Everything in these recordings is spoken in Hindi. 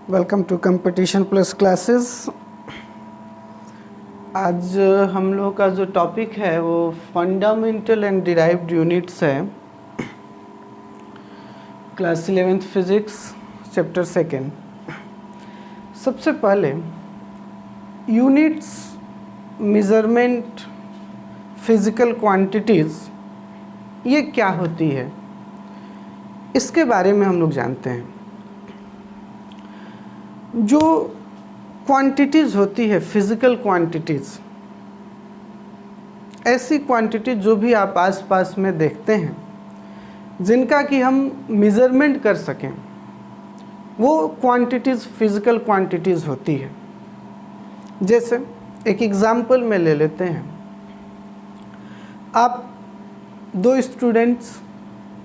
Welcome to competition plus classes. आज हम लोग का जो टॉपिक है वो फंडामेंटल एंड डिराइव्ड यूनिट्स है। Class 11th physics chapter 2। सबसे पहले यूनिट्स, मेजरमेंट, फिजिकल क्वांटिटीज़ ये क्या होती है इसके बारे में हम लोग जानते हैं। जो क्वांटिटीज़ होती है, फिज़िकल क्वांटिटीज़, ऐसी क्वांटिटी जो भी आप आसपास में देखते हैं जिनका कि हम मेज़रमेंट कर सकें, वो क्वांटिटीज़ फिज़िकल क्वांटिटीज़ होती है। जैसे एक एग्ज़ाम्पल में ले लेते हैं। आप दो स्टूडेंट्स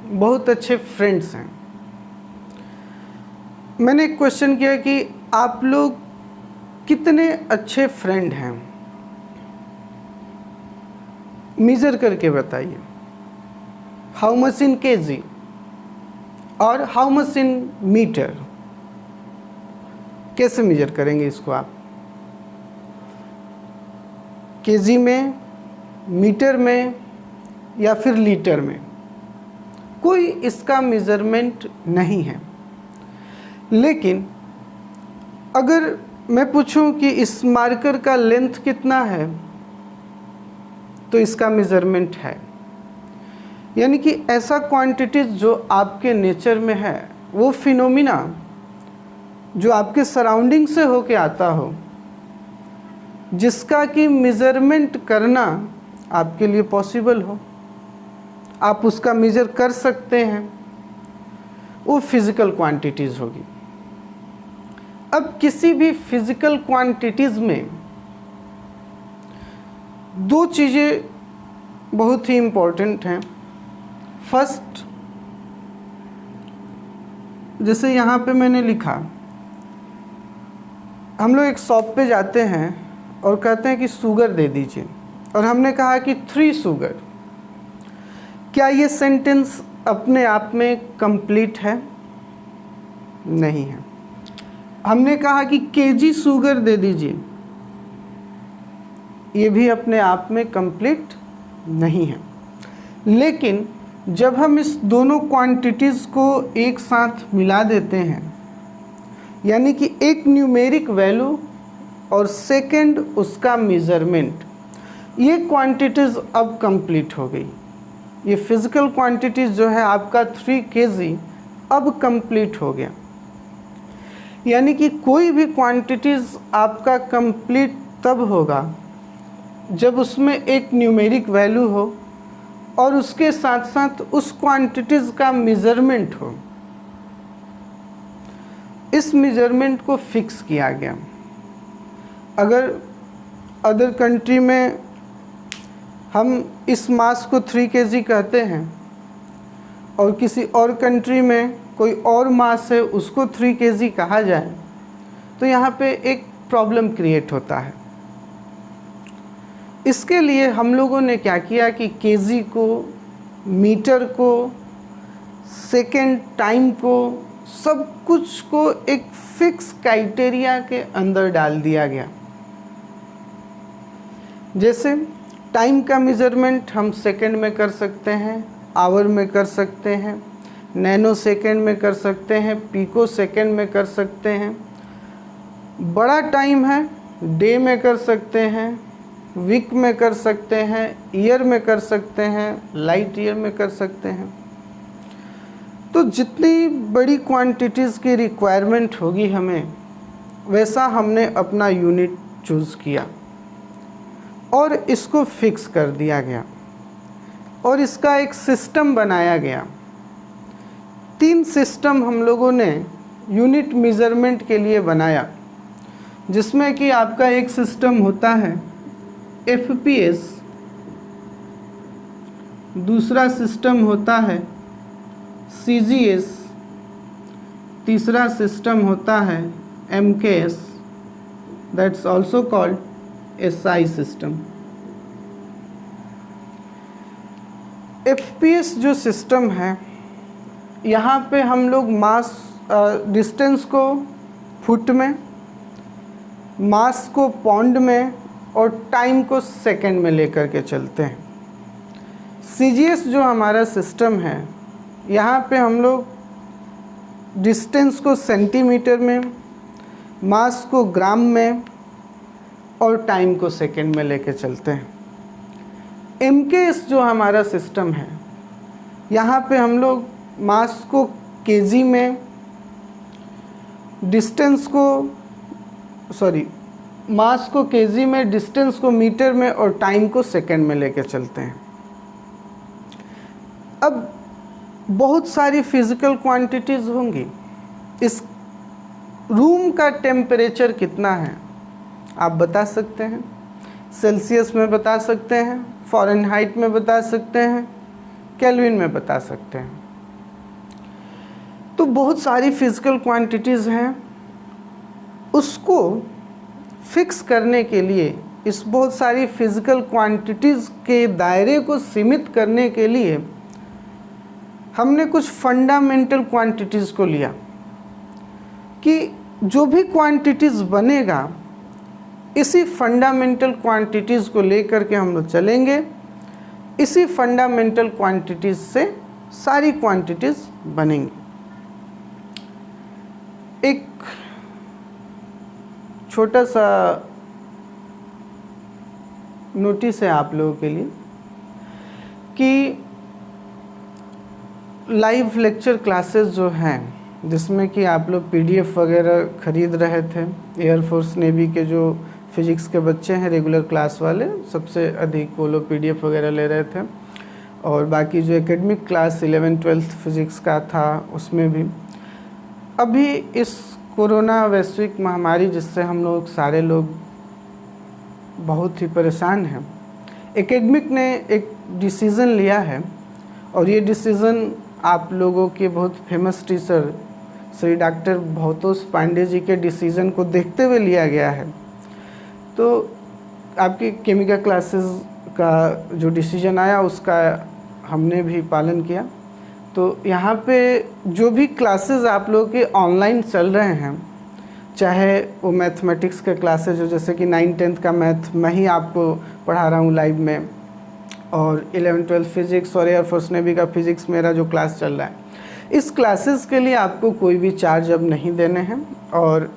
बहुत अच्छे फ्रेंड्स हैं। मैंने एक क्वेश्चन किया कि आप लोग कितने अच्छे फ्रेंड हैं, मेज़र करके बताइए। हाउ मच इन केजी और हाउ मच इन मीटर। कैसे मेज़र करेंगे इसको आप? केजी में, मीटर में या फिर लीटर में? कोई इसका मेज़रमेंट नहीं है। लेकिन अगर मैं पूछूं कि इस मार्कर का लेंथ कितना है तो इसका मेज़रमेंट है। यानी कि ऐसा क्वांटिटीज जो आपके नेचर में है, वो फिनोमिना जो आपके सराउंडिंग से होके आता हो, जिसका कि मेज़रमेंट करना आपके लिए पॉसिबल हो, आप उसका मेज़र कर सकते हैं, वो फिज़िकल क्वांटिटीज़ होगी। अब किसी भी फिज़िकल क्वांटिटीज़ में दो चीज़ें बहुत ही इम्पोर्टेंट हैं। फर्स्ट, जैसे यहाँ पे मैंने लिखा, हम लोग एक शॉप पे जाते हैं और कहते हैं कि शुगर दे दीजिए, और हमने कहा कि 3 शुगर। क्या ये सेंटेंस अपने आप में कंप्लीट है? नहीं है। हमने कहा कि केजी शुगर दे दीजिए, ये भी अपने आप में कंप्लीट नहीं है। लेकिन जब हम इस दोनों क्वांटिटीज़ को एक साथ मिला देते हैं, यानी कि एक न्यूमेरिक वैल्यू और सेकंड उसका मेज़रमेंट, ये क्वांटिटीज़ अब कंप्लीट हो गई। ये फिज़िकल क्वांटिटीज़ जो है आपका 3 केजी अब कंप्लीट हो गया। यानी कि कोई भी क्वांटिटीज़ आपका कंप्लीट तब होगा जब उसमें एक न्यूमेरिक वैल्यू हो और उसके साथ साथ उस क्वांटिटीज़ का मेज़रमेंट हो। इस मेज़रमेंट को फिक्स किया गया। अगर अदर कंट्री में हम इस मास को 3 केजी कहते हैं और किसी और कंट्री में कोई और मास है उसको 3 केजी कहा जाए, तो यहाँ पे एक प्रॉब्लम क्रिएट होता है। इसके लिए हम लोगों ने क्या किया कि केजी को, मीटर को, सेकेंड, टाइम को, सब कुछ को एक फिक्स क्राइटेरिया के अंदर डाल दिया गया। जैसे टाइम का मेज़रमेंट हम सेकंड में कर सकते हैं, आवर में कर सकते हैं, नैनो सेकंड में कर सकते हैं, पिको सेकंड में कर सकते हैं। बड़ा टाइम है डे में कर सकते हैं, वीक में कर सकते हैं, ईयर में कर सकते हैं, लाइट ईयर में कर सकते हैं। तो जितनी बड़ी क्वांटिटीज़ की रिक्वायरमेंट होगी हमें, वैसा हमने अपना यूनिट चूज़ किया और इसको फिक्स कर दिया गया और इसका एक सिस्टम बनाया गया। 3 सिस्टम हम लोगों ने यूनिट मेज़रमेंट के लिए बनाया, जिसमें कि आपका एक सिस्टम होता है FPS, दूसरा सिस्टम होता है CGS, तीसरा सिस्टम होता है MKS, that's also called SI system. FPS जो सिस्टम है, यहाँ पे हम लोग मास डिस्टेंस को फुट में, मास को पाउंड में और टाइम को सेकंड में लेकर के चलते हैं। CGS जो हमारा सिस्टम है, यहाँ पे हम लोग डिस्टेंस को सेंटीमीटर में, मास को ग्राम में और टाइम को सेकंड में लेके चलते हैं। MKS जो हमारा सिस्टम है, यहाँ पे हम लोग मास को केजी में, डिस्टेंस को मास को केजी में, डिस्टेंस को मीटर में और टाइम को सेकंड में लेके चलते हैं। अब बहुत सारी फिज़िकल क्वांटिटीज़ होंगी। इस रूम का टेम्परेचर कितना है आप बता सकते हैं, सेल्सियस में बता सकते हैं, फ़ारेनहाइट में बता सकते हैं, केल्विन में बता सकते हैं। तो बहुत सारी फिज़िकल क्वांटिटीज़ हैं। उसको फिक्स करने के लिए, इस बहुत सारी फिज़िकल क्वांटिटीज़ के दायरे को सीमित करने के लिए हमने कुछ फंडामेंटल क्वांटिटीज़ को लिया कि जो भी क्वांटिटीज़ बनेगा, इसी फंडामेंटल क्वांटिटीज़ को लेकर के हम लोग चलेंगे। इसी फंडामेंटल क्वांटिटीज़ से सारी क्वांटिटीज़ बनेंगी। एक छोटा सा नोटिस है आप लोगों के लिए कि लाइव लेक्चर क्लासेस जो हैं, जिसमें कि आप लोग PDF वगैरह ख़रीद रहे थे, एयरफोर्स नेवी के जो फिज़िक्स के बच्चे हैं रेगुलर क्लास वाले, सबसे अधिक वो लोग PDF वगैरह ले रहे थे। और बाकी जो एकेडमिक क्लास 11th-12th फिज़िक्स का था, उसमें भी अभी इस कोरोना वैश्विक महामारी जिससे हम लोग सारे लोग बहुत ही परेशान हैं, एकेडमिक ने एक डिसीज़न लिया है। और ये डिसीज़न आप लोगों के बहुत famous teacher Shri doctor Bhavtosh Pandey ji के डिसीज़न को देखते हुए लिया गया है। तो आपकी केमिकल क्लासेस का जो डिसीज़न आया, उसका हमने भी पालन किया। तो यहाँ पे जो भी क्लासेस आप लोगों के ऑनलाइन चल रहे हैं, चाहे वो मैथमेटिक्स के क्लासेज हो, जैसे कि 9th-10th का मैथ मैं ही आपको पढ़ा रहा हूँ लाइव में, और 11th-12th फिज़िक्स और एयरफोर्स नेवी का फिज़िक्स मेरा जो क्लास चल रहा है, इस क्लासेस के लिए आपको कोई भी चार्ज अब नहीं देने हैं। और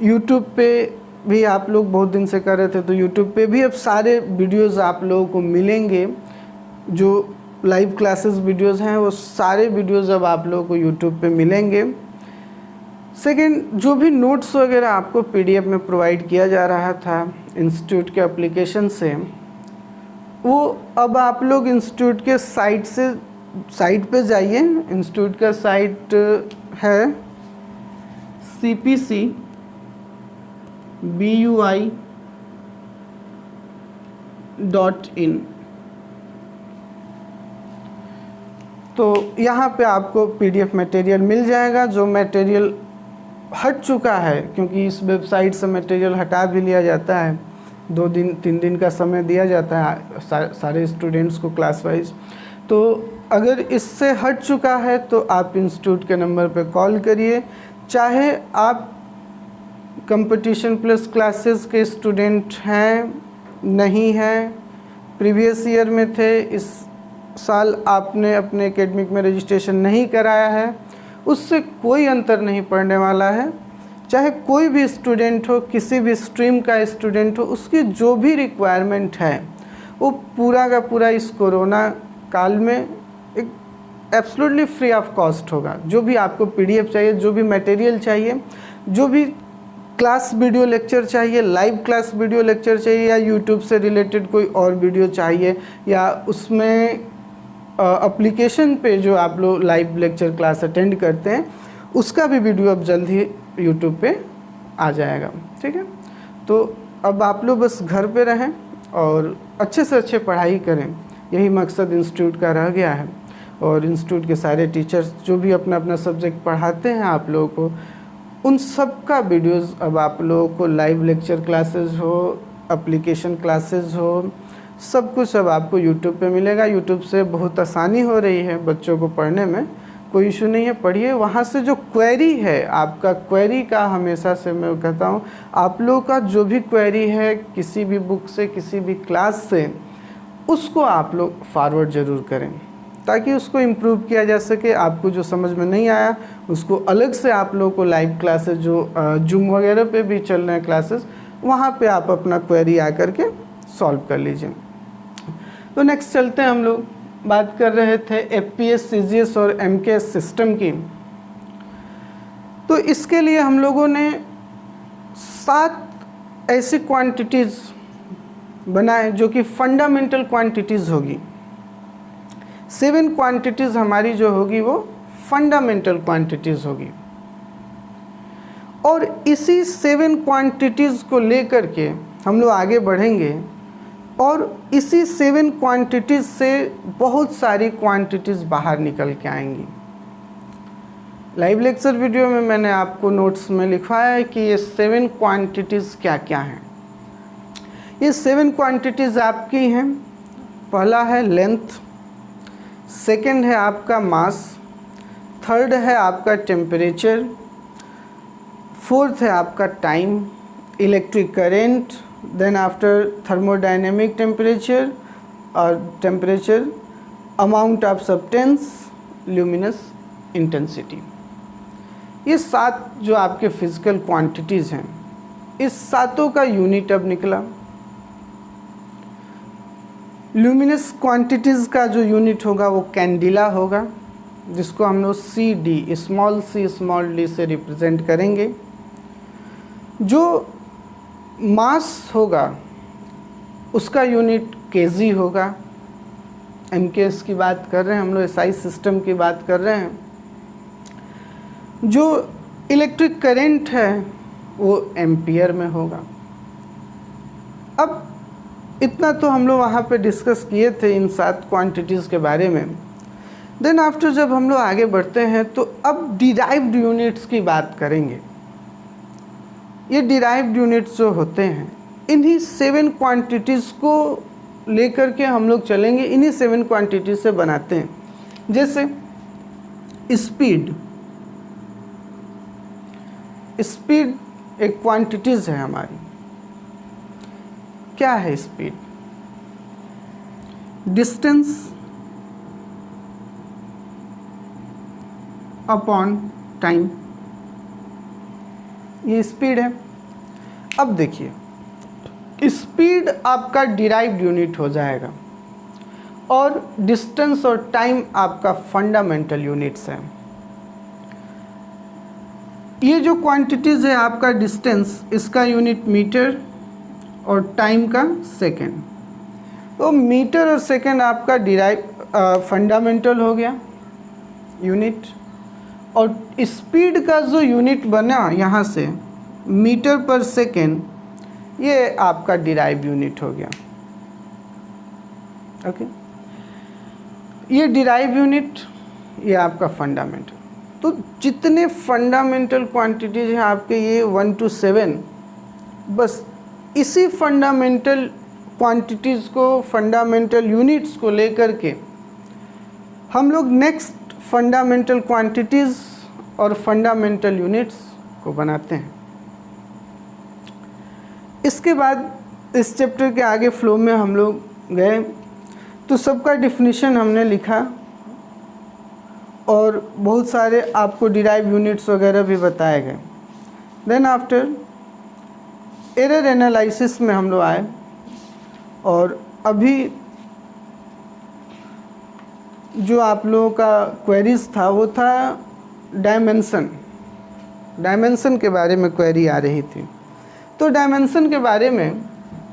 यूट्यूब पे भी आप लोग बहुत दिन से कर रहे थे, तो यूट्यूब पे भी अब सारे वीडियोस आप लोगों को मिलेंगे। जो लाइव क्लासेस वीडियोस हैं, वो सारे वीडियोस अब आप लोगों को यूट्यूब पे मिलेंगे। सेकंड, जो भी नोट्स वगैरह आपको PDF में प्रोवाइड किया जा रहा था इंस्टीट्यूट के एप्लीकेशन से, वो अब आप लोग इंस्टीट्यूट के साइट पे जाइए। इंस्टीट्यूट का साइट है cpcbui.in। तो यहाँ पे आपको PDF मटेरियल मिल जाएगा। जो मटेरियल हट चुका है, क्योंकि इस वेबसाइट से मटेरियल हटा भी लिया जाता है, 2 दिन 3 दिन का समय दिया जाता है सारे स्टूडेंट्स को क्लास वाइज। तो अगर इससे हट चुका है तो आप इंस्टीट्यूट के नंबर पे कॉल करिए। चाहे आप कंपटीशन प्लस क्लासेस के स्टूडेंट हैं, नहीं हैं, प्रीवियस ईयर में थे, इस साल आपने अपने एकेडमिक में रजिस्ट्रेशन नहीं कराया है, उससे कोई अंतर नहीं पड़ने वाला है। चाहे कोई भी स्टूडेंट हो, किसी भी स्ट्रीम का स्टूडेंट हो, उसकी जो भी रिक्वायरमेंट है वो पूरा का पूरा इस कोरोना काल में एक एब्सोल्युटली फ्री ऑफ कॉस्ट होगा। जो भी आपको PDF चाहिए, जो भी मटेरियल चाहिए, जो भी क्लास वीडियो लेक्चर चाहिए, लाइव क्लास वीडियो लेक्चर चाहिए, या यूट्यूब से रिलेटेड कोई और वीडियो चाहिए, या उसमें एप्लीकेशन पे जो आप लोग लाइव लेक्चर क्लास अटेंड करते हैं, उसका भी वीडियो अब जल्द ही यूट्यूब पे आ जाएगा। ठीक है, तो अब आप लोग बस घर पे रहें और अच्छे से अच्छे पढ़ाई करें, यही मकसद इंस्टीट्यूट का रह गया है। और इंस्टीट्यूट के सारे टीचर्स जो भी अपना अपना सब्जेक्ट पढ़ाते हैं आप लोगों को, उन सब का वीडियोज़ अब आप लोगों को लाइव लेक्चर क्लासेस हो, एप्लीकेशन क्लासेस हो, सब कुछ अब आपको यूट्यूब पे मिलेगा। यूट्यूब से बहुत आसानी हो रही है बच्चों को पढ़ने में, कोई इशू नहीं है, पढ़िए। वहाँ से जो क्वेरी है आपका, क्वेरी का हमेशा से मैं कहता हूँ, आप लोगों का जो भी क्वेरी है किसी भी बुक से, किसी भी क्लास से, उसको आप लोग फॉरवर्ड ज़रूर करें ताकि उसको इम्प्रूव किया जा सके। आपको जो समझ में नहीं आया उसको अलग से आप लोगों को लाइव क्लासेस जो जूम वगैरह पे भी चल रहे हैं क्लासेस, वहाँ पे आप अपना क्वेरी आकर के सॉल्व कर लीजिए। तो नेक्स्ट चलते हैं, हम लोग बात कर रहे थे एफपीएस, सीजीएस और एमकेएस सिस्टम की। तो इसके लिए हम लोगों ने 7 ऐसी क्वांटिटीज़ बनाए जो कि फंडामेंटल क्वांटिटीज़ होगी। 7 क्वांटिटीज़ हमारी जो होगी वो फंडामेंटल क्वांटिटीज़ होगी, और इसी 7 क्वांटिटीज़ को लेकर के हम लोग आगे बढ़ेंगे, और इसी 7 क्वांटिटीज़ से बहुत सारी क्वांटिटीज़ बाहर निकल के आएंगी। लाइव लेक्चर वीडियो में मैंने आपको नोट्स में लिखवाया है कि ये 7 क्वांटिटीज़ क्या क्या हैं। ये 7 क्वांटिटीज़ आपकी हैं। पहला है लेंथ, सेकंड है आपका मास, थर्ड है आपका टेम्परेचर, फोर्थ है आपका time, electric current, then after thermodynamic temperature और temperature, amount of substance, luminous intensity. ये 7 जो आपके फिजिकल क्वांटिटीज़ हैं, इस 7 का यूनिट अब निकला। ल्यूमिनस क्वांटिटीज़ का जो यूनिट होगा वो कैंडिला होगा, जिसको हम लोग C D, small C small D से रिप्रेजेंट करेंगे। जो मास होगा उसका यूनिट केजी होगा। एमकेएस की बात कर रहे हैं हम लोग, एसआई सिस्टम की बात कर रहे हैं। जो इलेक्ट्रिक करंट है वो एम्पियर में होगा। अब इतना तो हम लोग वहाँ पे डिस्कस किए थे इन 7 क्वांटिटीज़ के बारे में। देन आफ्टर जब हम लोग आगे बढ़ते हैं तो अब डिराइव्ड यूनिट्स की बात करेंगे। ये डिराइव्ड यूनिट्स जो होते हैं, इन्हीं 7 क्वांटिटीज़ को लेकर के हम लोग चलेंगे, इन्हीं 7 क्वांटिटीज़ से बनाते हैं। जैसे स्पीड, स्पीड एक क्वांटिटीज़ है हमारी। क्या है स्पीड? डिस्टेंस अपॉन टाइम, ये स्पीड है। अब देखिए, स्पीड आपका डिराइव्ड यूनिट हो जाएगा और डिस्टेंस और टाइम आपका फंडामेंटल यूनिट्स है। ये जो क्वांटिटीज़ है आपका डिस्टेंस, इसका यूनिट मीटर और टाइम का सेकेंड। तो मीटर और सेकेंड आपका फंडामेंटल हो गया यूनिट, और स्पीड का जो यूनिट बना यहाँ से मीटर पर सेकेंड, ये आपका डिराइव यूनिट हो गया। ओके, ये डिराइव यूनिट, ये आपका फंडामेंटल। तो जितने फंडामेंटल क्वांटिटीज हैं आपके, ये 1 to 7, बस इसी फंडामेंटल क्वांटिटीज़ को, फंडामेंटल यूनिट्स को लेकर के हम लोग नेक्स्ट फंडामेंटल क्वांटिटीज़ और फंडामेंटल यूनिट्स को बनाते हैं। इसके बाद इस चैप्टर के आगे फ्लो में हम लोग गए तो सबका डिफिनीशन हमने लिखा और बहुत सारे आपको डिराइव यूनिट्स वगैरह भी बताए गए। देन आफ्टर एरर एनालिसिस में हम लोग आए, और अभी जो आप लोगों का क्वेरीज था वो था डायमेंशन के बारे में क्वेरी आ रही थी। तो डायमेंशन के बारे में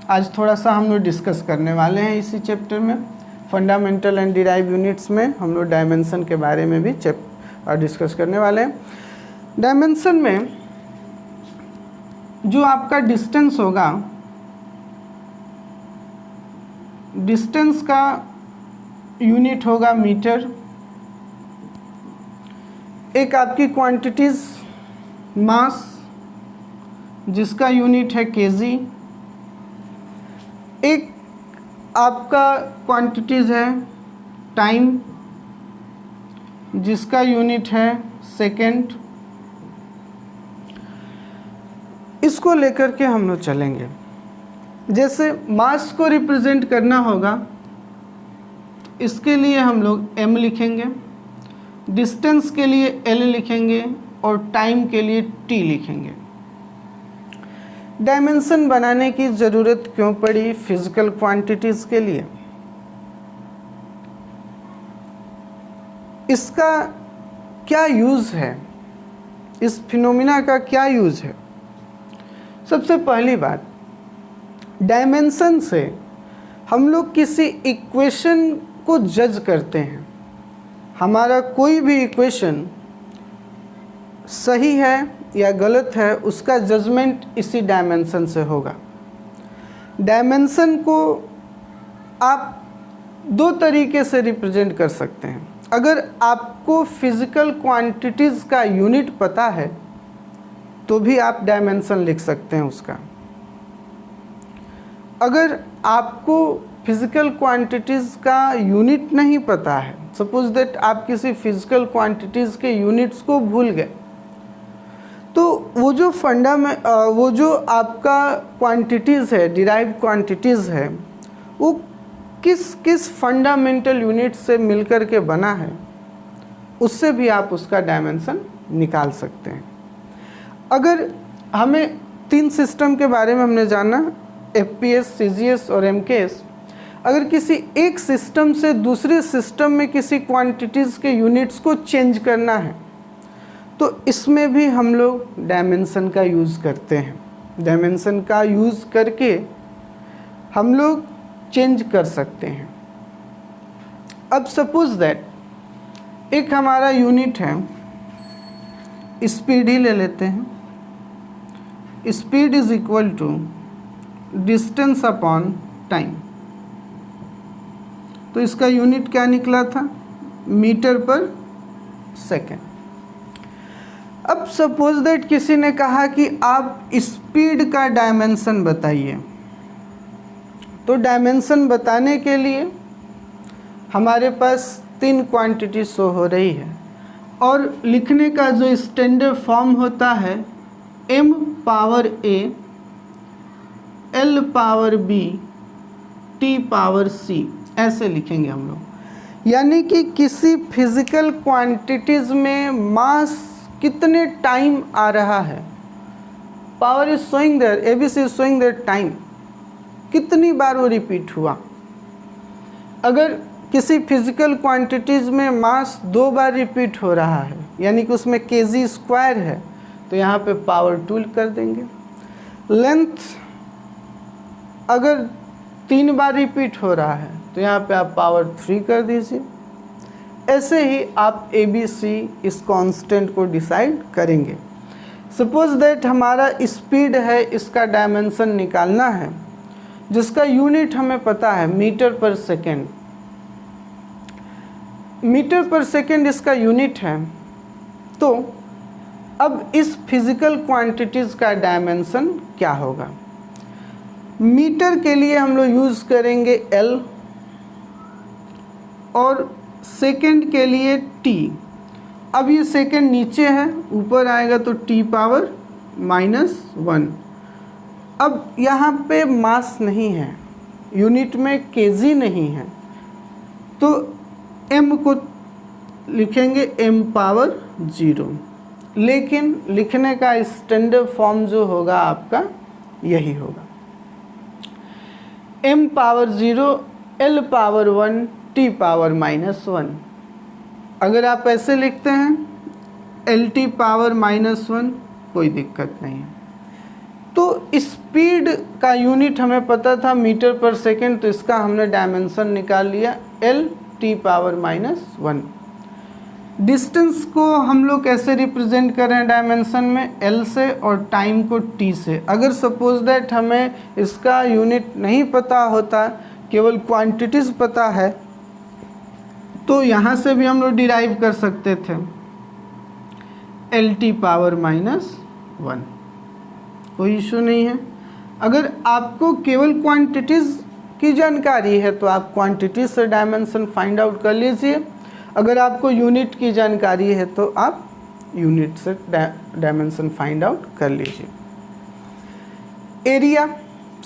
आज थोड़ा सा हम लोग डिस्कस करने वाले हैं इसी चैप्टर में। फंडामेंटल एंड डिराइव यूनिट्स में हम लोग डायमेंशन के बारे में भी डिस्कस करने वाले हैं। डायमेंशन में जो आपका डिस्टेंस होगा, डिस्टेंस का यूनिट होगा मीटर। एक आपकी क्वांटिटीज़ मास, जिसका यूनिट है केजी। एक आपका क्वांटिटीज़ है टाइम, जिसका यूनिट है सेकेंड। इसको लेकर के हम लोग चलेंगे। जैसे मास को रिप्रेजेंट करना होगा, इसके लिए हम लोग m लिखेंगे, डिस्टेंस के लिए l लिखेंगे और टाइम के लिए t लिखेंगे। डायमेंशन बनाने की ज़रूरत क्यों पड़ी फिजिकल क्वांटिटीज़ के लिए? इसका क्या यूज़ है, इस फिनोमिना का क्या यूज़ है? सबसे पहली बात, डायमेंशन से हम लोग किसी इक्वेशन को जज करते हैं। हमारा कोई भी इक्वेशन सही है या गलत है, उसका जजमेंट इसी डायमेंशन से होगा। डायमेंशन को आप दो तरीके से रिप्रेजेंट कर सकते हैं। अगर आपको फिजिकल क्वांटिटीज़ का यूनिट पता है तो भी आप डायमेंशन लिख सकते हैं उसका। अगर आपको फिजिकल क्वांटिटीज़ का यूनिट नहीं पता है, सपोज दैट आप किसी फिजिकल क्वांटिटीज़ के यूनिट्स को भूल गए, तो वो जो आपका क्वांटिटीज़ है, डिराइव्ड क्वांटिटीज़ है, वो किस फंडामेंटल यूनिट से मिलकर के बना है, उससे भी आप उसका डायमेंशन निकाल सकते हैं। अगर हमें 3 सिस्टम के बारे में हमने जाना, FPS, CGS और MKS। अगर किसी एक सिस्टम से दूसरे सिस्टम में किसी क्वांटिटीज़ के यूनिट्स को चेंज करना है तो इसमें भी हम लोग डायमेंशन का यूज़ करते हैं। डायमेंशन का यूज़ करके हम लोग चेंज कर सकते हैं। अब सपोज दैट एक हमारा यूनिट है, स्पीड ही ले लेते हैं। Speed is equal to distance upon time. तो इसका यूनिट क्या निकला था? मीटर पर सेकेंड। अब सपोज दैट किसी ने कहा कि आप स्पीड का डायमेंशन बताइए। तो डायमेंशन बताने के लिए हमारे पास 3 क्वांटिटी शो हो रही है और लिखने का जो स्टैंडर्ड फॉर्म होता है m power a, l power b, t power c, ऐसे लिखेंगे हम लोग। यानी कि किसी फिजिकल क्वांटिटीज़ में मास कितने टाइम आ रहा है, power is showing there, ABC is showing their time, कितनी बार वो रिपीट हुआ। अगर किसी फिजिकल क्वांटिटीज़ में मास 2 बार रिपीट हो रहा है, यानी कि उसमें kg स्क्वायर है, तो यहाँ पे पावर 2 कर देंगे। लेंथ अगर 3 बार रिपीट हो रहा है तो यहाँ पे आप पावर 3 कर दीजिए। ऐसे ही आप ABC इस कांस्टेंट को डिसाइड करेंगे। सपोज दैट हमारा स्पीड है, इसका डायमेंशन निकालना है, जिसका यूनिट हमें पता है मीटर पर सेकेंड। मीटर पर सेकेंड इसका यूनिट है। तो अब इस फिजिकल क्वांटिटीज़ का डायमेंशन क्या होगा? मीटर के लिए हम लोग यूज़ करेंगे L और सेकेंड के लिए T। अब ये सेकेंड नीचे है, ऊपर आएगा तो T पावर -1। अब यहाँ पे मास नहीं है, यूनिट में kg नहीं है, तो m को लिखेंगे m पावर 0। लेकिन लिखने का स्टैंडर्ड फॉर्म जो होगा आपका यही होगा, m power 0, l power 1, t power -1। अगर आप ऐसे लिखते हैं lt पावर -1, कोई दिक्कत नहीं है। तो स्पीड का यूनिट हमें पता था मीटर पर सेकेंड, तो इसका हमने डायमेंशन निकाल लिया l t पावर -1। डिस्टेंस को हम लोग कैसे रिप्रेजेंट कर रहे हैं डायमेंशन में? L से और टाइम को T से। अगर सपोज दैट हमें इसका यूनिट नहीं पता होता, केवल क्वांटिटीज़ पता है, तो यहाँ से भी हम लोग डिराइव कर सकते थे LT पावर -1, कोई इशू नहीं है। अगर आपको केवल क्वांटिटीज़ की जानकारी है तो आप क्वांटिटीज से डायमेंशन फाइंड आउट कर लीजिए। अगर आपको यूनिट की जानकारी है तो आप यूनिट से डायमेंशन फाइंड आउट कर लीजिए। एरिया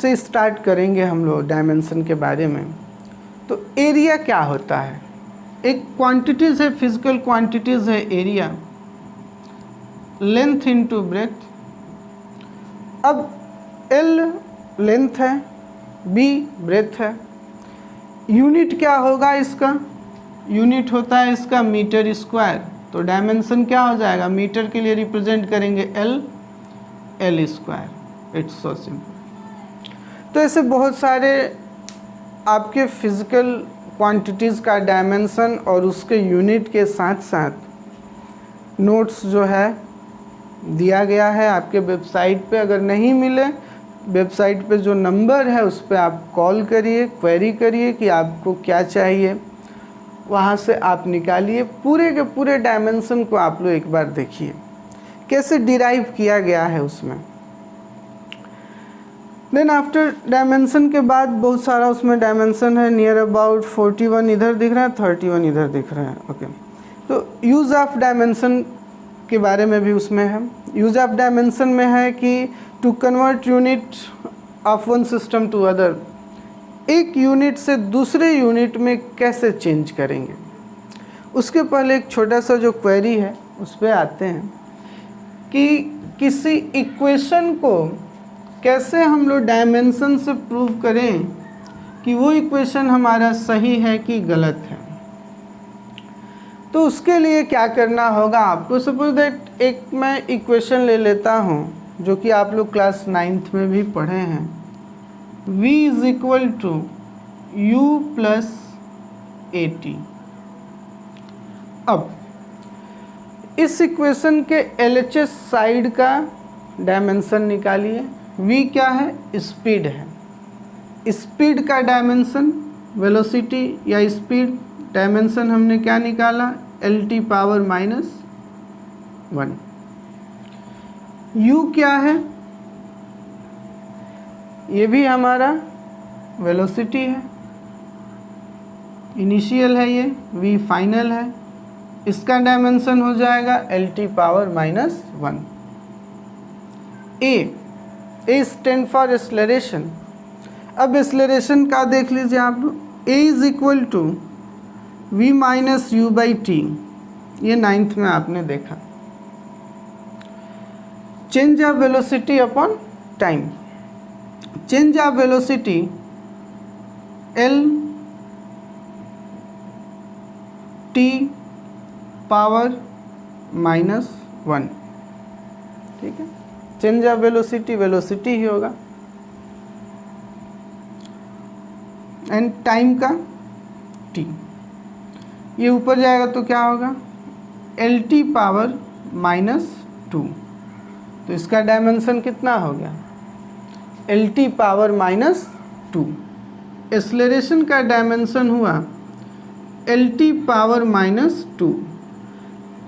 से स्टार्ट करेंगे हम लोग डायमेंशन के बारे में। तो एरिया क्या होता है? एक क्वांटिटीज़ है, फिजिकल क्वांटिटीज़ है एरिया, लेंथ इनटू ब्रेथ। अब L लेंथ है, B ब्रेथ है। यूनिट क्या होगा इसका? यूनिट होता है इसका मीटर स्क्वायर। तो डायमेंशन क्या हो जाएगा? मीटर के लिए रिप्रेजेंट करेंगे L square. It's so simple. तो ऐसे बहुत सारे आपके फिजिकल क्वांटिटीज़ का डायमेंशन और उसके यूनिट के साथ साथ नोट्स जो है दिया गया है आपके वेबसाइट पे। अगर नहीं मिले, वेबसाइट पे जो नंबर है उस पर आप कॉल करिए, क्वेरी करिए कि आपको क्या चाहिए, वहाँ से आप निकालिए। पूरे के पूरे डायमेंशन को आप लोग एक बार देखिए कैसे डिराइव किया गया है उसमें। देन आफ्टर डायमेंशन के बाद बहुत सारा उसमें डायमेंशन है। नियर अबाउट 41 इधर दिख रहा है, 31 इधर दिख रहा है। ओके, तो यूज़ ऑफ डायमेंशन के बारे में भी उसमें है। यूज़ ऑफ डायमेंशन में है कि to convert unit of one system to other, एक यूनिट से दूसरे यूनिट में कैसे चेंज करेंगे। उसके पहले एक छोटा सा जो क्वेरी है उस पर आते हैं कि किसी इक्वेशन को कैसे हम लोग डायमेंशन से प्रूव करें कि वो इक्वेशन हमारा सही है कि गलत है। तो उसके लिए क्या करना होगा आपको? सपोज दैट एक मैं इक्वेशन ले लेता हूँ जो कि आप लोग क्लास 9th में भी पढ़े हैं। v is equal to u plus AT। अब इस इक्वेशन के LHS साइड का डायमेंशन निकालिए। v क्या है? स्पीड है। स्पीड का डायमेंशन, वेलोसिटी या स्पीड डायमेंशन हमने क्या निकाला? LT power -1। u क्या है? ये भी हमारा वेलोसिटी है, इनिशियल है, ये v फाइनल है। इसका डायमेंशन हो जाएगा LT power -1। a stand for acceleration. अब एक्सेलरेशन का देख लीजिए आप लोग। a is equal to v minus u by T. ये 9th में आपने देखा। Change of velocity upon time. Change of velocity L T power -1। ठीक है, चेंज ऑफ वेलोसिटी वेलोसिटी ही होगा, एंड टाइम का t। ये ऊपर जाएगा तो क्या होगा? LT power -2। तो इसका डायमेंशन कितना हो गया? LT power -2। एक्सेलरेशन का डायमेंशन हुआ LT पावर -2।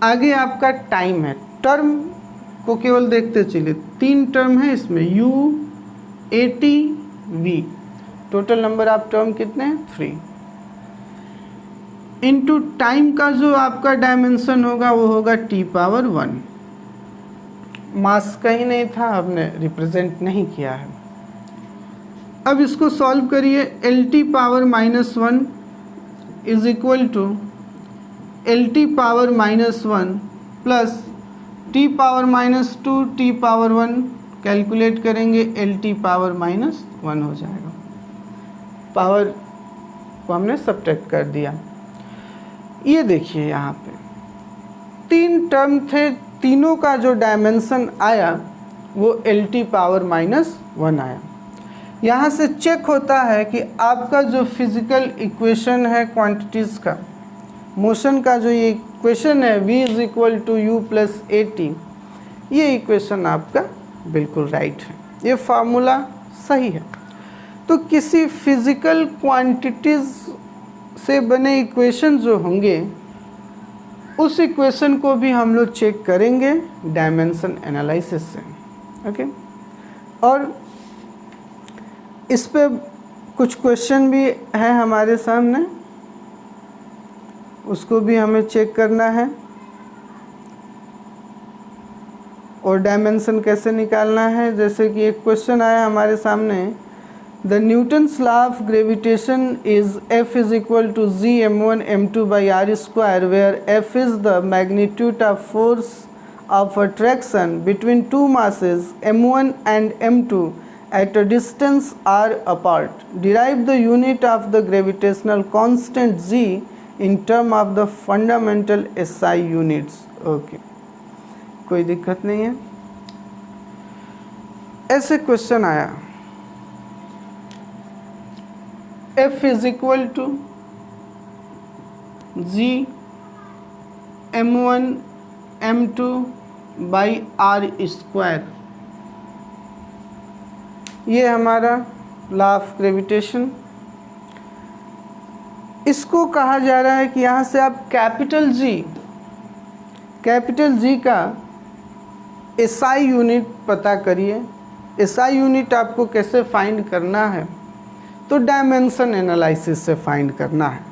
आगे आपका टाइम है। टर्म को केवल देखते चलिए, 3 टर्म है इसमें, U AT V। Total number of term कितने हैं? 3। इनटू टाइम का जो आपका डायमेंशन होगा वो होगा T पावर 1। मास कहीं नहीं था, हमने रिप्रेजेंट नहीं किया है। अब इसको सॉल्व करिए। LT power -1 is equal to LT power -1 plus T power -2 T power 1। Calculate करेंगे LT पावर -1 हो जाएगा। पावर को हमने सब्ट्रैक्ट कर दिया। ये देखिए यहाँ पे 3 टर्म थे, तीनों का जो डायमेंशन आया वो LT पावर -1 आया। यहाँ से चेक होता है कि आपका जो फिजिकल इक्वेशन है क्वांटिटीज़ का, मोशन का जो ये इक्वेशन है v is equal to u plus AT, ये इक्वेशन आपका बिल्कुल राइट है, ये फार्मूला सही है। तो किसी फिजिकल क्वांटिटीज़ से बने इक्वेशन जो होंगे उस इक्वेशन को भी हम लोग चेक करेंगे डायमेंशन एनालिसिस से। ओके, और इस पे कुछ क्वेश्चन भी है हमारे सामने, उसको भी हमें चेक करना है। और डायमेंशन कैसे निकालना है, जैसे कि एक क्वेश्चन आया हमारे सामने, the Newton's law of gravitation is F is equal to G m1 m2 by R square, where F is the magnitude of force of attraction between two masses m1 and m2 at a distance r apart. Derive the unit of the gravitational constant g in term of the fundamental SI units. Okay, कोई दिक्कत नहीं है। ऐसे क्वेश्चन आया, F is equal to G m1 m2 by R square, ये हमारा लॉ ऑफ ग्रेविटेशन। इसको कहा जा रहा है कि यहाँ से आप कैपिटल जी का एसआई यूनिट पता करिए। एसआई यूनिट आपको कैसे फाइंड करना है, तो डायमेंशन एनालिसिस से फाइंड करना है।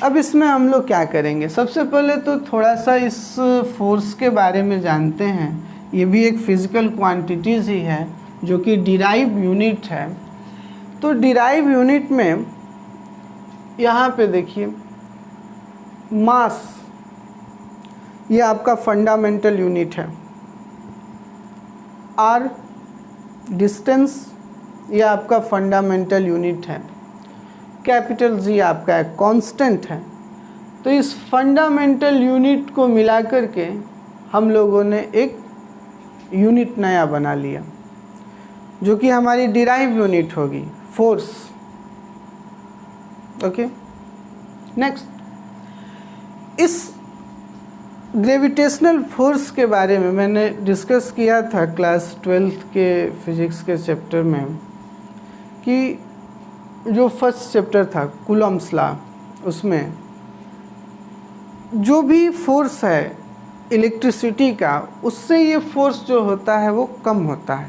अब इसमें हम लोग क्या करेंगे, सबसे पहले तो थोड़ा सा इस फोर्स के बारे में जानते हैं। ये भी एक फिज़िकल क्वांटिटीज़ ही है जो कि डिराइव यूनिट है। तो डिराइव यूनिट में यहाँ पे देखिए, मास ये आपका फंडामेंटल यूनिट है, आर डिस्टेंस ये आपका फंडामेंटल यूनिट है, कैपिटल जी आपका एक कांस्टेंट है। तो इस फंडामेंटल यूनिट को मिला करके हम लोगों ने एक यूनिट नया बना लिया जो कि हमारी डिराइव यूनिट होगी, फोर्स। ओके, नेक्स्ट, इस ग्रेविटेशनल फोर्स के बारे में मैंने डिस्कस किया था क्लास 12th के फिजिक्स के चैप्टर में, कि जो फर्स्ट चैप्टर था कूलम्ब्स लॉ, उसमें जो भी फोर्स है इलेक्ट्रिसिटी का, उससे ये फोर्स जो होता है वो कम होता है।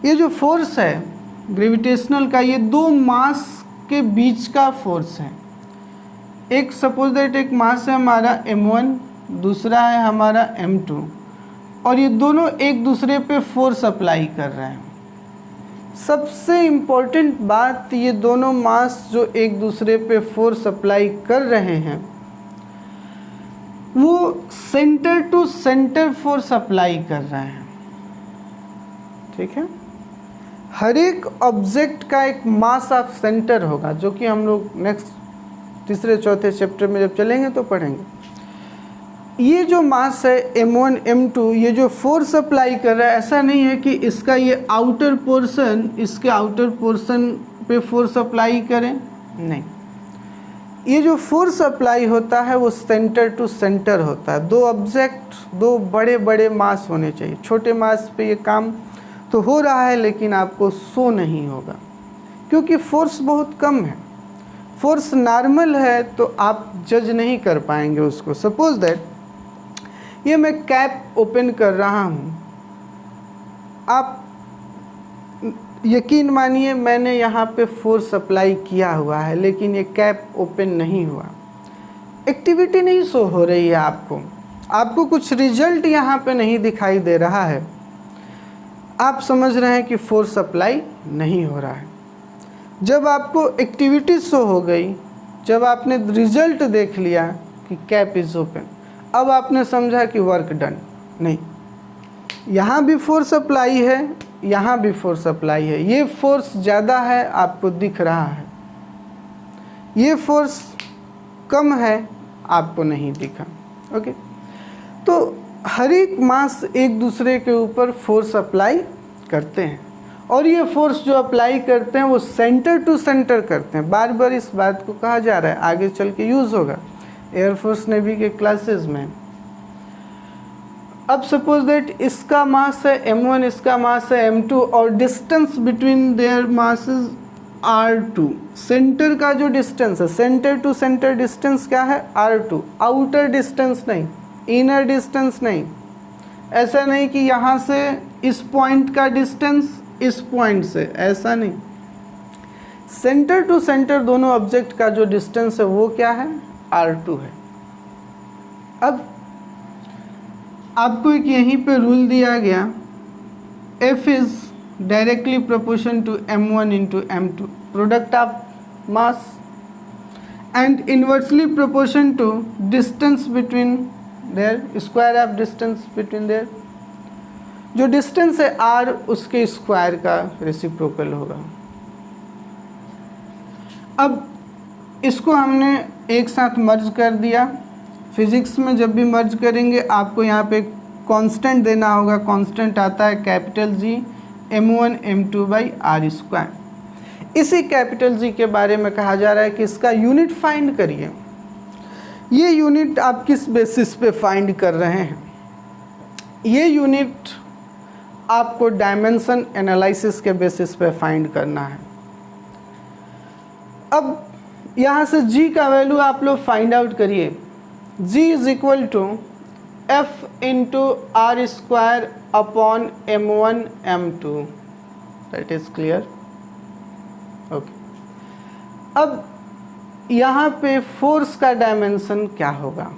ये जो फोर्स है ग्रेविटेशनल का, ये दो मास के बीच का फोर्स है। एक सपोज दैट एक मास है हमारा m1, दूसरा है हमारा m2, और ये दोनों एक दूसरे पे फोर्स अप्लाई कर रहे हैं। सबसे इम्पोर्टेंट बात, ये दोनों मास जो एक दूसरे पे फोर्स अप्लाई कर रहे हैं वो centre to centre force apply कर रहे हैं। ठीक है, हर एक ऑब्जेक्ट का एक मास ऑफ सेंटर होगा, जो कि हम लोग नेक्स्ट तीसरे चौथे चैप्टर में जब चलेंगे तो पढ़ेंगे। ये जो मास है m1 m2, ये जो फोर्स अप्लाई कर रहा है, ऐसा नहीं है कि इसका ये आउटर पोर्शन इसके आउटर पोर्शन पे फोर्स अप्लाई करें, नहीं। ये जो फोर्स अप्लाई होता है वो सेंटर टू सेंटर होता है। दो ऑब्जेक्ट, दो बड़े बड़े मास होने चाहिए। छोटे मास पे ये काम तो हो रहा है लेकिन आपको शो नहीं होगा क्योंकि फोर्स बहुत कम है। फोर्स नॉर्मल है तो आप जज नहीं कर पाएंगे उसको। सपोज दैट ये मैं कैप ओपन कर रहा हूँ, आप यकीन मानिए मैंने यहाँ पे फोर्स अप्लाई किया हुआ है लेकिन ये कैप ओपन नहीं हुआ, एक्टिविटी नहीं शो हो रही है आपको कुछ रिजल्ट यहाँ पे नहीं दिखाई दे रहा है। आप समझ रहे हैं कि फोर्स अप्लाई नहीं हो रहा है। जब आपको एक्टिविटी शो हो गई, जब आपने रिजल्ट देख लिया कि कैप इज़ ओपन, अब आपने समझा कि वर्क डन। नहीं, यहाँ भी फोर्स अप्लाई है, यहाँ भी फोर्स अप्लाई है। ये फोर्स ज़्यादा है, आपको दिख रहा है, ये फोर्स कम है, आपको नहीं दिखा। ओके, तो हर एक मास एक दूसरे के ऊपर फोर्स अप्लाई करते हैं और ये फोर्स जो अप्लाई करते हैं वो सेंटर टू सेंटर करते हैं। बार बार इस बात को कहा जा रहा है, आगे चल के यूज़ होगा एयरफोर्स नेवी के क्लासेस में। अब सपोज दैट इसका मास है m1, इसका मास है m2 और distance between there masses r2। Centre का जो डिस्टेंस है, सेंटर टू सेंटर डिस्टेंस क्या है, r2। आउटर डिस्टेंस नहीं, इनर डिस्टेंस नहीं। ऐसा नहीं कि यहाँ से इस पॉइंट का डिस्टेंस इस पॉइंट से, ऐसा नहीं। सेंटर टू सेंटर दोनों ऑब्जेक्ट का जो डिस्टेंस है वो क्या है, R2 है। अब आपको एक यहीं पे रूल दिया गया, F is directly proportion to M1 into M2 product of mass and inversely proportion to distance between their, square of distance between their. जो डिस्टेंस है R उसके स्क्वायर का रेसिप्रोकल होगा। अब इसको हमने एक साथ मर्ज कर दिया। फिजिक्स में जब भी मर्ज करेंगे आपको यहाँ पे कांस्टेंट देना होगा। कांस्टेंट आता है capital G M1 M2 by R square. इसी कैपिटल G के बारे में कहा जा रहा है कि इसका यूनिट फाइंड करिए। ये यूनिट आप किस बेसिस पे फाइंड कर रहे हैं? ये यूनिट आपको डायमेंशन एनालिसिस के बेसिस पे फाइंड करना है। अब यहाँ से G का वैल्यू आप लोग फाइंड आउट करिए। G is equal to F into R square upon M1 M2। That is clear? Okay. अब यहाँ पे फोर्स का डायमेंशन क्या होगा?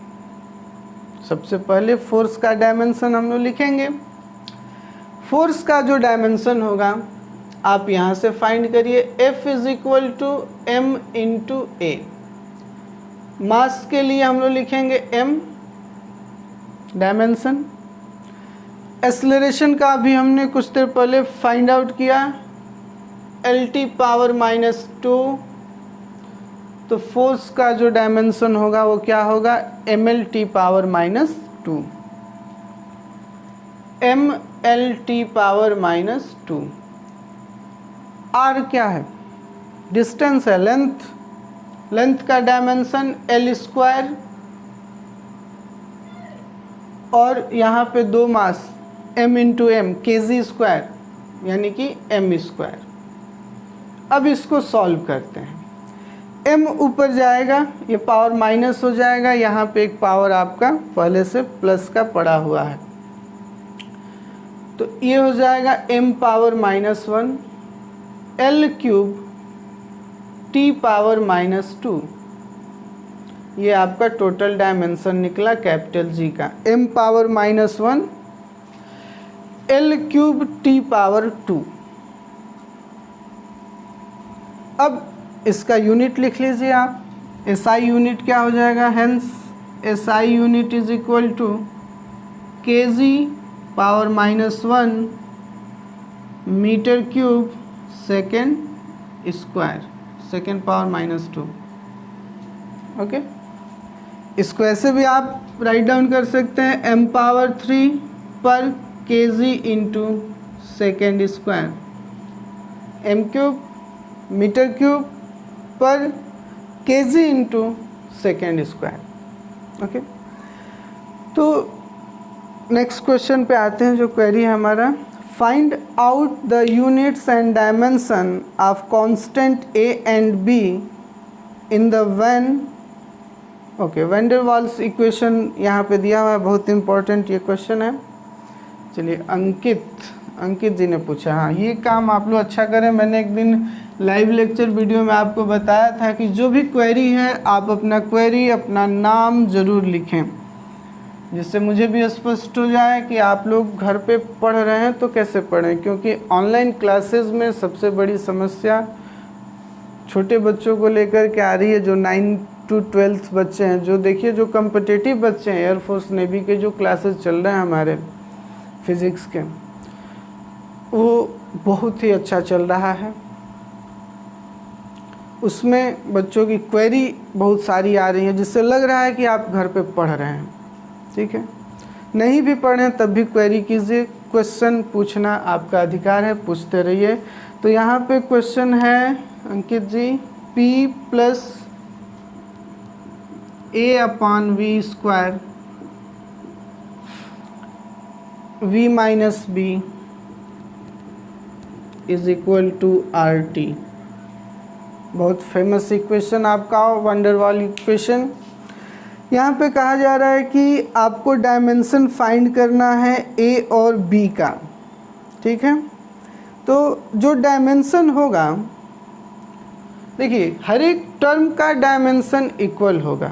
सबसे पहले फोर्स का डायमेंशन हम लोग लिखेंगे। फोर्स का जो डायमेंशन होगा आप यहाँ से फाइंड करिए। F is equal to M into A। Mass के लिए हम लोग लिखेंगे M डायमेंशन। एक्सेलरेशन का भी हमने कुछ देर पहले फाइंड आउट किया, LT पावर -2। तो फोर्स का जो डायमेंशन होगा वो क्या होगा? MLT power -2। MLT power -2। R क्या है? डिस्टेंस है, लेंथ। लेंथ का डायमेंशन L स्क्वायर और यहाँ पे दो मास M into M kg square यानी कि M स्क्वायर। अब इसको सॉल्व करते हैं। M ऊपर जाएगा, ये पावर माइनस हो जाएगा, यहाँ पे एक पावर आपका पहले से प्लस का पड़ा हुआ है, तो ये हो जाएगा M power -1 L cube T power -2। ये आपका टोटल डायमेंशन निकला कैपिटल G का। M power -1 L cube T power 2। अब इसका यूनिट लिख लीजिए आप। SI यूनिट क्या हो जाएगा? Hence SI unit is equal to kg power -1 metre cube second square, second power -2। Okay, इसको ऐसे भी आप राइट डाउन कर सकते हैं, M पावर 3 पर kg into second square, M cube metre cube पर kg into second square. Okay, तो नेक्स्ट क्वेश्चन पे आते हैं। जो क्वेरी है हमारा, find out the units and dimension of constant A and B in the van. ओके, वैन डर वाल्स इक्वेशन यहाँ पे दिया हुआ है, बहुत इंपॉर्टेंट ये क्वेश्चन है। चलिए, अंकित जी ने पूछा। हाँ, ये काम आप लोग अच्छा करें। मैंने एक दिन लाइव लेक्चर वीडियो में आपको बताया था कि जो भी क्वेरी है आप अपना क्वेरी, अपना नाम ज़रूर लिखें, जिससे मुझे भी स्पष्ट हो जाए कि आप लोग घर पे पढ़ रहे हैं तो कैसे पढ़ें। क्योंकि ऑनलाइन क्लासेस में सबसे बड़ी समस्या छोटे बच्चों को लेकर के आ रही है, जो 9 to 12 बच्चे हैं। जो देखिए, जो कम्पिटिटिव बच्चे हैं, एयरफोर्स नेवी के जो क्लासेस चल रहे हैं हमारे फिज़िक्स के, वो बहुत ही अच्छा चल रहा है। उसमें बच्चों की क्वेरी बहुत सारी आ रही है, जिससे लग रहा है कि आप घर पे पढ़ रहे हैं। ठीक है, नहीं भी पढ़ें तब भी क्वेरी कीजिए। क्वेश्चन पूछना आपका अधिकार है, पूछते रहिए। तो यहाँ पे क्वेश्चन है Ankit ji, P plus A/V square V minus B is equal to RT। बहुत फेमस इक्वेशन आपका वंडर वाल इक्वेशन। यहाँ पे कहा जा रहा है कि आपको डायमेंशन फाइंड करना है A और B का। ठीक है, तो जो डायमेंशन होगा, देखिए हर एक टर्म का डायमेंशन इक्वल होगा।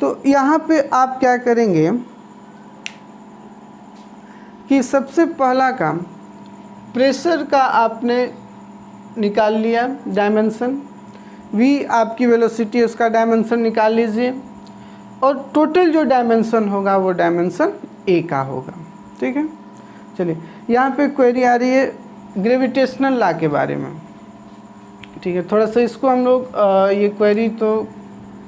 तो यहाँ पे आप क्या करेंगे कि सबसे पहला काम प्रेशर का आपने निकाल लिया डायमेंशन, v आपकी वेलोसिटी है उसका डायमेंशन निकाल लीजिए, और टोटल जो डायमेंशन होगा वो डायमेंशन a का होगा। ठीक है, चलिए यहाँ पे क्वेरी आ रही है ग्रेविटेशनल लॉ के बारे में। ठीक है, थोड़ा सा इसको हम लोग ये क्वेरी तो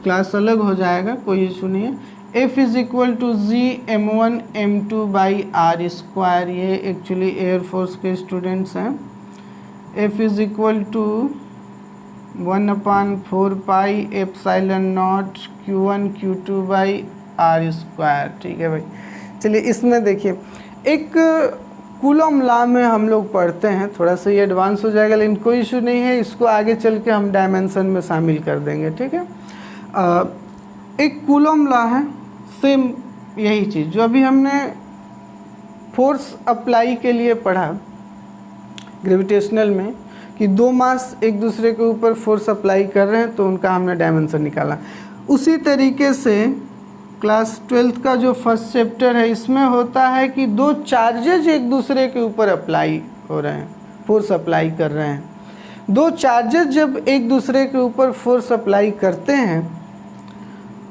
क्लास अलग हो जाएगा, कोई इशू नहीं है। F is equal to g/m1m2/r², ये एक्चुअली एयरफोर्स के स्टूडेंट्स हैं। F is equal to 1/4πε0 q1q2/r²। ठीक है भाई, चलिए इसमें देखिए एक कूलम लॉ में हम लोग पढ़ते हैं, थोड़ा सा ये एडवांस हो जाएगा लेकिन कोई इशू नहीं है, इसको आगे चल के हम डायमेंशन में शामिल कर देंगे। ठीक है, एक कूलम लॉ है, सेम यही चीज़ जो अभी हमने फोर्स अप्लाई के लिए पढ़ा ग्रेविटेशनल में कि दो मास एक दूसरे के ऊपर फोर्स अप्लाई कर रहे हैं तो उनका हमने डायमेंशन निकाला। उसी तरीके से क्लास 12th का जो फर्स्ट चैप्टर है इसमें होता है कि दो चार्जेज एक दूसरे के ऊपर अप्लाई हो रहे हैं, फोर्स अप्लाई कर रहे हैं। दो चार्जेज जब एक दूसरे के ऊपर फोर्स अप्लाई करते हैं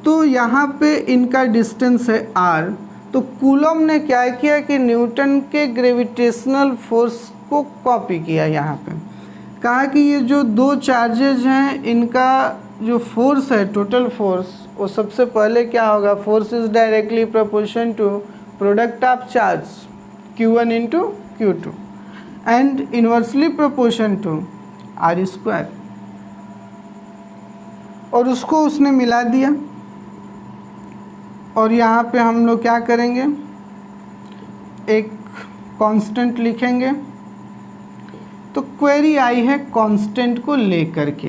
तो यहाँ पे इनका डिस्टेंस है r। तो कूलम ने क्या किया कि न्यूटन के ग्रेविटेशनल फोर्स को कॉपी किया, यहाँ पे कहा कि ये जो दो चार्जेज हैं इनका जो फोर्स है टोटल फोर्स वो सबसे पहले क्या होगा, force is directly proportion to product of charge q1 into q2 and inversely proportion to r², और उसको उसने मिला दिया। और यहाँ पे हम लोग क्या करेंगे, एक कांस्टेंट लिखेंगे। तो क्वेरी आई है कांस्टेंट को लेकर के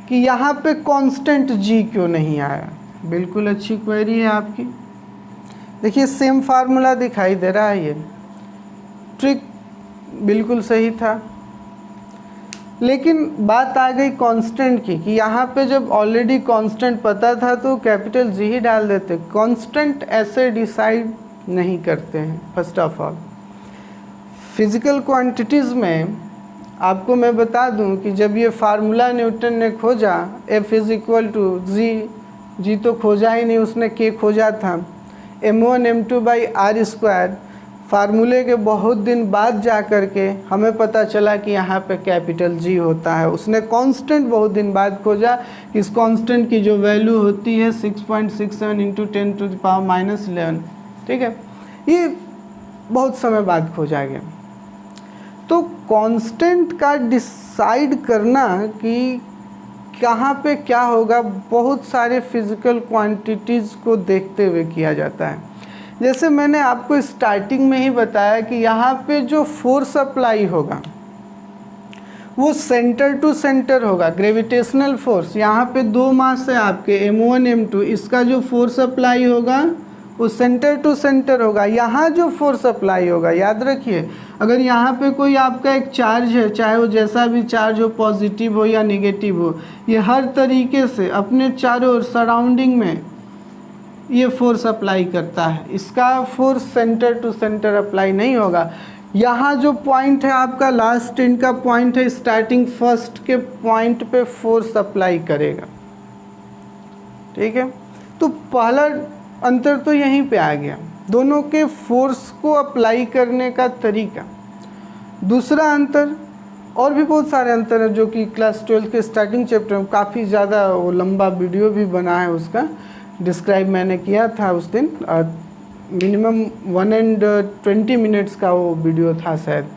कि यहाँ पे कांस्टेंट g क्यों नहीं आया। बिल्कुल अच्छी क्वेरी है आपकी। देखिए सेम फार्मूला दिखाई दे रहा है, ये ट्रिक बिल्कुल सही था, लेकिन बात आ गई कांस्टेंट की कि यहाँ पे जब ऑलरेडी कांस्टेंट पता था तो कैपिटल जी ही डाल देते। कांस्टेंट ऐसे डिसाइड नहीं करते हैं। First of all physical quantities में आपको मैं बता दूं कि जब ये फार्मूला न्यूटन ने खोजा F इज़ इक्वल टू जी तो खोजा ही नहीं, उसने K खोजा था m1m2/r²। फार्मूले के बहुत दिन बाद जा कर के हमें पता चला कि यहाँ पे कैपिटल G होता है। उसने कांस्टेंट बहुत दिन बाद खोजा, इस कांस्टेंट की जो वैल्यू होती है 6.67 इंटू 10⁻⁻11। ठीक है, ये बहुत समय बाद खोजा गया। तो कांस्टेंट का डिसाइड करना कि कहाँ पे क्या होगा बहुत सारे फिज़िकल क्वांटिटीज़ को देखते हुए किया जाता है। जैसे मैंने आपको स्टार्टिंग में ही बताया कि यहाँ पे जो फोर्स अप्लाई होगा वो सेंटर टू सेंटर होगा। ग्रेविटेशनल फोर्स यहाँ पे 2 मास है आपके M1 M2, इसका जो फोर्स अप्लाई होगा वो सेंटर टू सेंटर होगा। यहाँ जो फोर्स अप्लाई होगा, याद रखिए, अगर यहाँ पे कोई आपका एक चार्ज है, चाहे वो जैसा भी चार्ज हो, पॉजिटिव हो या निगेटिव हो, ये हर तरीके से अपने चारों ओर सराउंडिंग में ये फोर्स अप्लाई करता है। इसका force centre to centre apply नहीं होगा। यहाँ जो पॉइंट है आपका लास्ट एंड का पॉइंट है, स्टार्टिंग फर्स्ट के पॉइंट पे फोर्स अप्लाई करेगा। ठीक है, तो पहला अंतर तो यहीं पे आ गया, दोनों के फोर्स को अप्लाई करने का तरीका। दूसरा अंतर, और भी बहुत सारे अंतर है जो कि क्लास 12 के स्टार्टिंग चैप्टर में काफ़ी ज़्यादा वो लंबा वीडियो भी बना है, उसका डिस्क्राइब मैंने किया था उस दिन। मिनिमम 120 मिनट्स का वो वीडियो था शायद,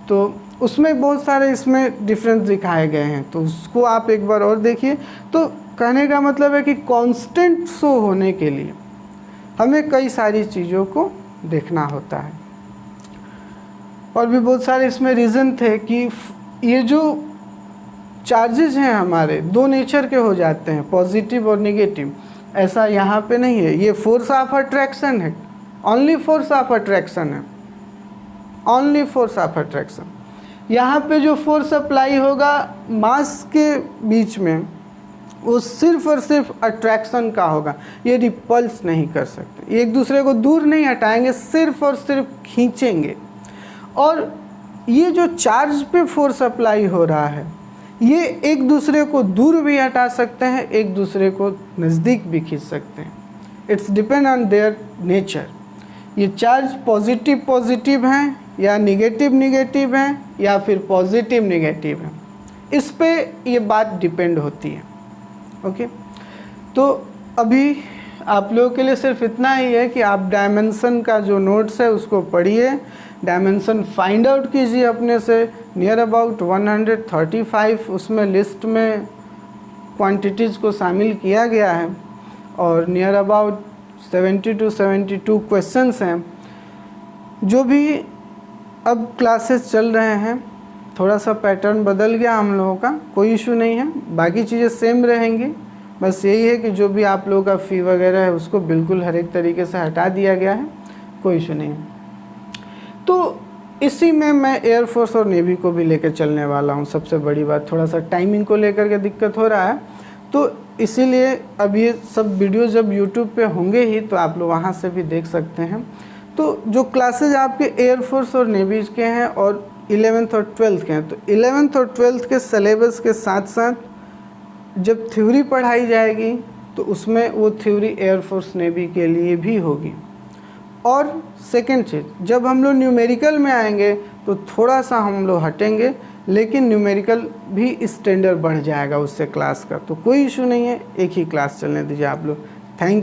तो उसमें बहुत सारे इसमें डिफरेंस दिखाए गए हैं, तो उसको आप एक बार और देखिए। तो कहने का मतलब है कि कांस्टेंट शो होने के लिए हमें कई सारी चीज़ों को देखना होता है। और भी बहुत सारे इसमें रीज़न थे कि ये जो चार्जेस हैं हमारे 2 नेचर के हो जाते हैं, पॉजिटिव और नेगेटिव। ऐसा यहाँ पे नहीं है, ये फोर्स ऑफ अट्रैक्शन है, ओनली फोर्स ऑफ अट्रैक्शन है, ओनली फोर्स ऑफ अट्रैक्शन। यहाँ पे जो फोर्स अप्लाई होगा मास के बीच में, वो सिर्फ और सिर्फ अट्रैक्शन का होगा। ये रिपल्स नहीं कर सकते, ये एक दूसरे को दूर नहीं हटाएंगे, सिर्फ और सिर्फ खींचेंगे। और ये जो चार्ज पे फोर्स अप्लाई हो रहा है, ये एक दूसरे को दूर भी हटा सकते हैं, एक दूसरे को नज़दीक भी खींच सकते हैं। It's depend on their nature. ये चार्ज पॉजिटिव पॉजिटिव हैं या निगेटिव निगेटिव हैं या फिर पॉजिटिव निगेटिव हैं, इस पे ये बात डिपेंड होती है। ओके, तो अभी आप लोगों के लिए सिर्फ इतना ही है कि आप डायमेंशन का जो नोट्स है उसको पढ़िए, डायमेंशन फाइंड आउट कीजिए अपने से। नियर अबाउट 135 उसमें लिस्ट में क्वांटिटीज़ को शामिल किया गया है और नियर अबाउट 70 to 72 क्वेश्चंस हैं। जो भी अब क्लासेस चल रहे हैं, थोड़ा सा पैटर्न बदल गया हम लोगों का, कोई इशू नहीं है, बाकी चीज़ें सेम रहेंगी। बस यही है कि जो भी आप लोगों का फ़ी वगैरह है उसको बिल्कुल हर एक तरीके से हटा दिया गया है, कोई इशू नहीं है। तो इसी में मैं एयरफोर्स और नेवी को भी लेकर चलने वाला हूँ। सबसे बड़ी बात, थोड़ा सा टाइमिंग को लेकर के दिक्कत हो रहा है, तो इसीलिए अब ये सब वीडियो जब यूट्यूब पे होंगे ही तो आप लोग वहाँ से भी देख सकते हैं। तो जो क्लासेज आपके एयरफोर्स और नेवी के हैं और 11th और 12th के हैं, तो 11th और 12th के सिलेबस के साथ साथ जब थ्योरी पढ़ाई जाएगी तो उसमें वो थ्योरी एयरफोर्स नेवी के लिए भी होगी। और सेकेंड चीज़, जब हम लोग न्यूमेरिकल में आएंगे तो थोड़ा सा हम लोग हटेंगे, लेकिन न्यूमेरिकल भी स्टैंडर्ड बढ़ जाएगा उससे क्लास का, तो कोई इशू नहीं है, एक ही क्लास चलने दीजिए आप लोग।